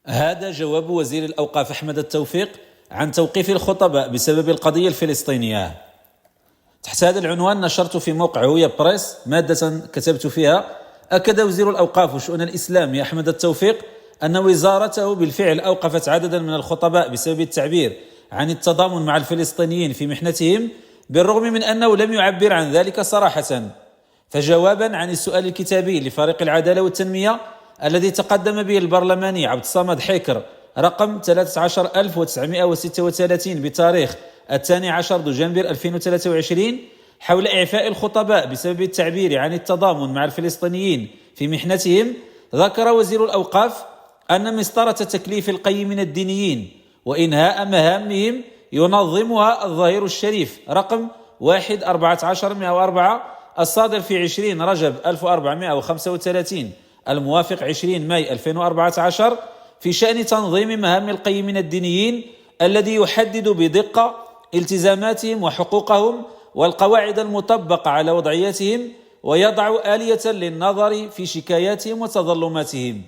هذا جواب وزير الأوقاف أحمد التوفيق عن توقيف الخطباء بسبب القضية الفلسطينية. تحت هذا العنوان نشرت في موقع هوية بريس مادة كتبت فيها: أكد وزير الأوقاف وشؤون الإسلام أحمد التوفيق أن وزارته بالفعل أوقفت عددا من الخطباء بسبب التعبير عن التضامن مع الفلسطينيين في محنتهم، بالرغم من أنه لم يعبر عن ذلك صراحة. فجوابا عن السؤال الكتابي لفريق العدالة والتنمية الذي تقدم به البرلماني عبد الصمد حيكر رقم 13936 بتاريخ 12 دجنبر 2023 حول إعفاء الخطباء بسبب التعبير عن التضامن مع الفلسطينيين في محنتهم، ذكر وزير الأوقاف أن مسطرة تكليف القيمين الدينيين وإنهاء مهامهم ينظمها الظهير الشريف رقم 1/14/104 الصادر في 20 رجب 1435 الموافق 20 ماي 2014 في شأن تنظيم مهام القيمين الدينيين، الذي يحدد بدقة التزاماتهم وحقوقهم والقواعد المطبقة على وضعياتهم، ويضع آلية للنظر في شكاياتهم وتظلماتهم.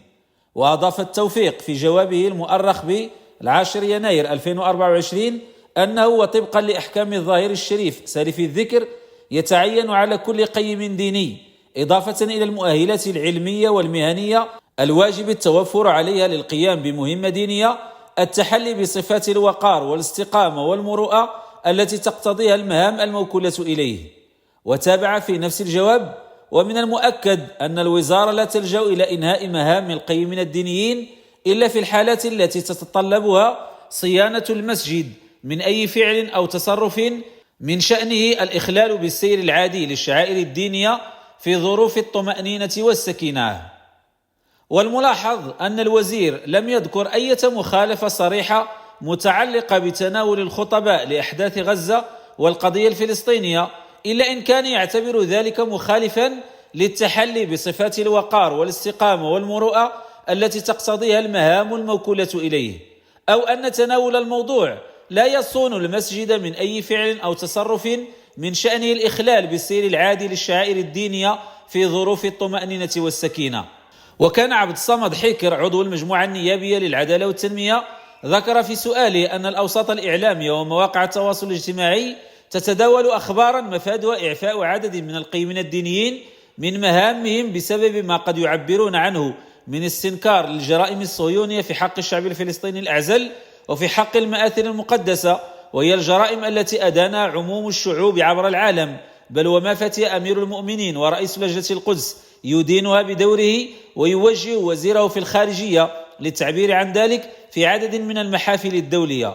وأضاف التوفيق في جوابه المؤرخ ب10 يناير 2024 أنه وطبقا لأحكام الظهير الشريف سالف الذكر يتعين على كل قيم ديني، إضافة إلى المؤهلات العلمية والمهنية الواجب التوفر عليها للقيام بمهمة دينية، التحلي بصفات الوقار والاستقامة والمروءة التي تقتضيها المهام الموكولة إليه. وتابع في نفس الجواب: ومن المؤكد أن الوزارة لا تلجأ إلى إنهاء مهام القيمين الدينيين إلا في الحالات التي تتطلبها صيانة المسجد من أي فعل أو تصرف من شأنه الإخلال بالسير العادي للشعائر الدينية في ظروف الطمأنينة والسكينة. والملاحظ أن الوزير لم يذكر أي مخالفة صريحة متعلقة بتناول الخطباء لأحداث غزة والقضية الفلسطينية، إلا إن كان يعتبر ذلك مخالفا للتحلي بصفات الوقار والاستقامة والمروءة التي تقتضيها المهام الموكولة إليه، أو أن تناول الموضوع لا يصون المسجد من أي فعل أو تصرف من شأنه الإخلال بالسير العادي للشعائر الدينية في ظروف الطمأنينة والسكينة. وكان عبد الصمد حيكر عضو المجموعة النيابية للعدالة والتنمية ذكر في سؤاله أن الأوساط الإعلامية ومواقع التواصل الاجتماعي تتداول أخبارا مفادها إعفاء عدد من القيمين الدينيين من مهامهم بسبب ما قد يعبرون عنه من استنكار للجرائم الصهيونية في حق الشعب الفلسطيني الأعزل وفي حق المآثر المقدسة، وهي الجرائم التي أدانها عموم الشعوب عبر العالم، بل وما فتي أمير المؤمنين ورئيس لجنة القدس يدينها بدوره ويوجه وزيره في الخارجية للتعبير عن ذلك في عدد من المحافل الدولية.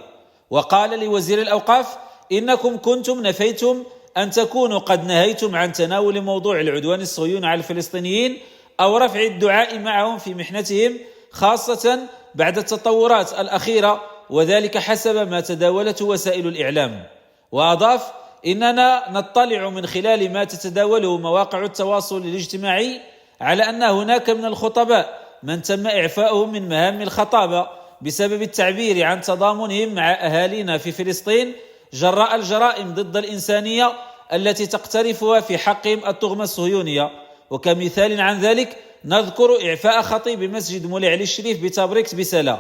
وقال لوزير الأوقاف: إنكم كنتم نفيتم أن تكونوا قد نهيتم عن تناول موضوع العدوان الصهيوني على الفلسطينيين أو رفع الدعاء معهم في محنتهم، خاصة بعد التطورات الأخيرة، وذلك حسب ما تداولته وسائل الإعلام. وأضاف: إننا نطلع من خلال ما تتداوله مواقع التواصل الاجتماعي على أن هناك من الخطباء من تم إعفاؤهم من مهام الخطابة بسبب التعبير عن تضامنهم مع أهالينا في فلسطين جراء الجرائم ضد الإنسانية التي تقترفها في حقهم التهمة الصهيونية. وكمثال عن ذلك نذكر إعفاء خطيب مسجد مولى علي الشريف بتبريكس بسلا.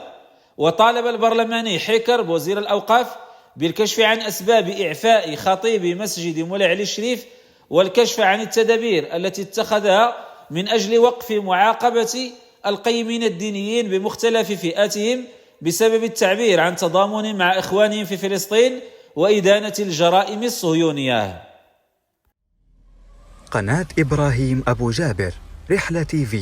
وطالب البرلماني حيكر بوزير الأوقاف بالكشف عن أسباب إعفاء خطيب مسجد مولى علي الشريف والكشف عن التدابير التي اتخذها من أجل وقف معاقبة القيمين الدينيين بمختلف فئاتهم بسبب التعبير عن تضامن مع إخوانهم في فلسطين وإدانة الجرائم الصهيونية. قناة إبراهيم أبو جابر، رحلة TV.